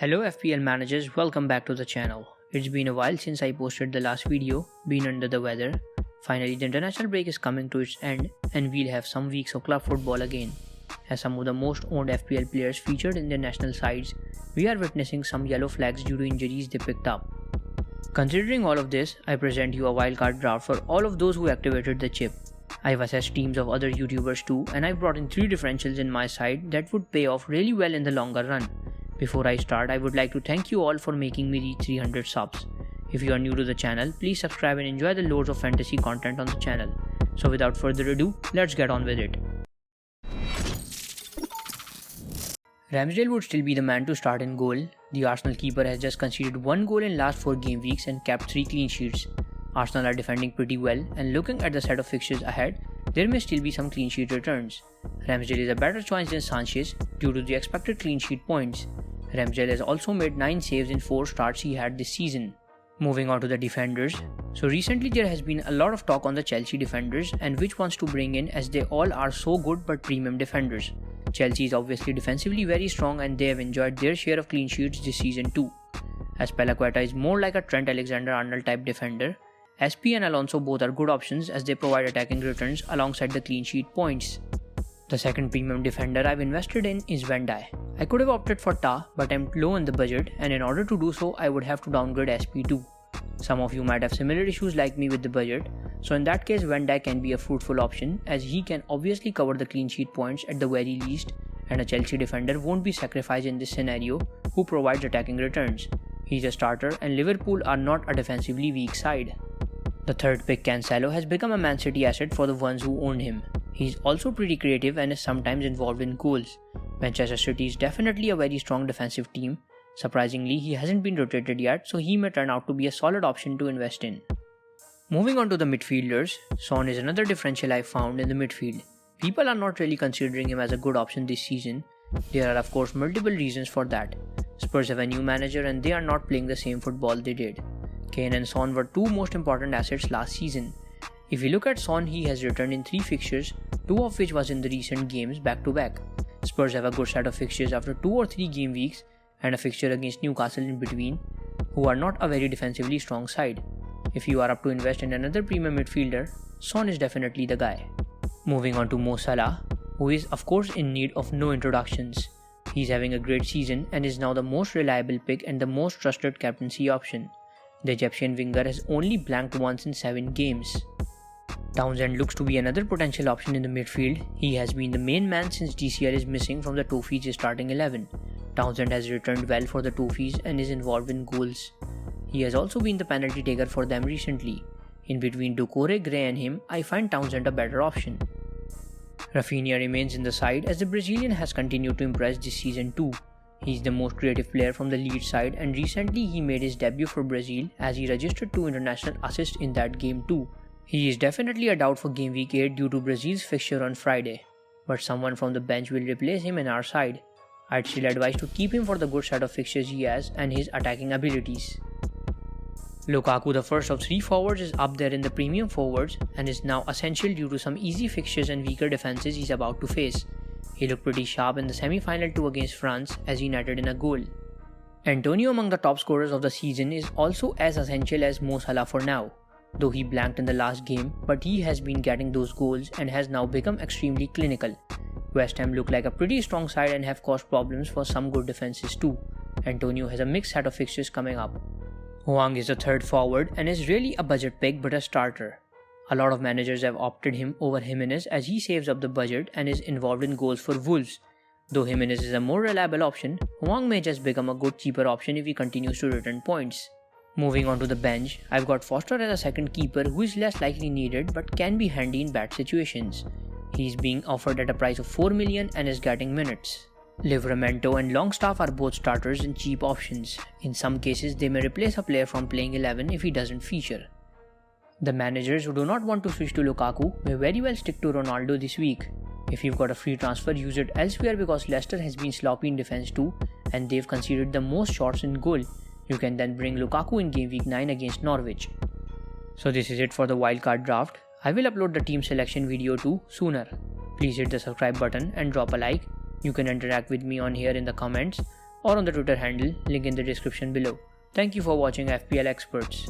Hello FPL managers, welcome back to the channel. It's been a while since I posted the last video, been under the weather. Finally the international break is coming to its end and we'll have some weeks of club football again. As some of the most owned FPL players featured in their national sides, we are witnessing some yellow flags due to injuries they picked up. Considering all of this, I present you a wildcard draft for all of those who activated the chip. I've assessed teams of other YouTubers too, and I've brought in 3 differentials in my side that would pay off really well in the longer run. Before I start, I would like to thank you all for making me reach 300 subs. If you are new to the channel, please subscribe and enjoy the loads of fantasy content on the channel. So without further ado, let's get on with it. Ramsdale would still be the man to start in goal. The Arsenal keeper has just conceded 1 goal in last 4 game weeks and kept 3 clean sheets. Arsenal are defending pretty well, and looking at the set of fixtures ahead, there may still be some clean sheet returns. Ramsdale is a better choice than Sanchez due to the expected clean sheet points. Ramsdale has also made 9 saves in 4 starts he had this season. Moving on to the defenders. So recently there has been a lot of talk on the Chelsea defenders and which ones to bring in, as they all are so good but premium defenders. Chelsea is obviously defensively very strong and they have enjoyed their share of clean sheets this season too. Azpilicueta is more like a Trent Alexander-Arnold type defender. SP and Alonso both are good options as they provide attacking returns alongside the clean sheet points. The second premium defender I've invested in is Van Dijk. I could have opted for Ta, but I'm low in the budget, and in order to do so I would have to downgrade SP too. Some of you might have similar issues like me with the budget, so in that case Van Dijk can be a fruitful option as he can obviously cover the clean sheet points at the very least, and a Chelsea defender won't be sacrificed in this scenario who provides attacking returns. He's a starter and Liverpool are not a defensively weak side. The third pick, Cancelo, has become a Man City asset for the ones who owned him. He's also pretty creative and is sometimes involved in goals. Manchester City is definitely a very strong defensive team. Surprisingly, he hasn't been rotated yet, so he may turn out to be a solid option to invest in. Moving on to the midfielders, Son is another differential I found in the midfield. People are not really considering him as a good option this season. There are of course multiple reasons for that. Spurs have a new manager and they are not playing the same football they did. Kane and Son were 2 most important assets last season. If we look at Son, he has returned in 3 fixtures, 2 of which was in the recent games back to back. Spurs have a good set of fixtures after 2 or 3 game weeks and a fixture against Newcastle in between, who are not a very defensively strong side. If you are up to invest in another premium midfielder, Son is definitely the guy. Moving on to Mo Salah, who is of course in need of no introductions. He's having a great season and is now the most reliable pick and the most trusted captaincy option. The Egyptian winger has only blanked once in 7 games. Townsend looks to be another potential option in the midfield. He has been the main man since DCL is missing from the Toffees' starting 11. Townsend has returned well for the Toffees and is involved in goals. He has also been the penalty taker for them recently. In between Doucouré, Gray and him, I find Townsend a better option. Rafinha remains in the side as the Brazilian has continued to impress this season too. He's the most creative player from the Leeds side and recently he made his debut for Brazil as he registered 2 international assists in that game too. He is definitely a doubt for game week 8 due to Brazil's fixture on Friday, but someone from the bench will replace him in our side. I'd still advise to keep him for the good set of fixtures he has and his attacking abilities. Lukaku, the first of 3 forwards, is up there in the premium forwards and is now essential due to some easy fixtures and weaker defenses he's about to face. He looked pretty sharp in the semi-final 2 against France as he netted in a goal. Antonio, among the top scorers of the season, is also as essential as Mo Salah for now, though he blanked in the last game, but he has been getting those goals and has now become extremely clinical. West Ham look like a pretty strong side and have caused problems for some good defenses too. Antonio has a mixed set of fixtures coming up. Hwang is the third forward and is really a budget pick but a starter. A lot of managers have opted him over Jimenez as he saves up the budget and is involved in goals for Wolves. Though Jimenez is a more reliable option, Hwang may just become a good cheaper option if he continues to return points. Moving on to the bench, I've got Foster as a second keeper who is less likely needed but can be handy in bad situations. He's being offered at a price of 4 million and is getting minutes. Livramento and Longstaff are both starters and cheap options. In some cases, they may replace a player from playing 11 if he doesn't feature. The managers who do not want to switch to Lukaku may very well stick to Ronaldo this week. If you've got a free transfer, use it elsewhere because Leicester has been sloppy in defense too and they've conceded the most shots in goal. You can then bring Lukaku in game week 9 against Norwich. So this is it for the wildcard draft. I will upload the team selection video too sooner. Please hit the subscribe button and drop a like. You can interact with me on here in the comments. or on the Twitter handle, link in the description below. Thank you for watching FPL Experts.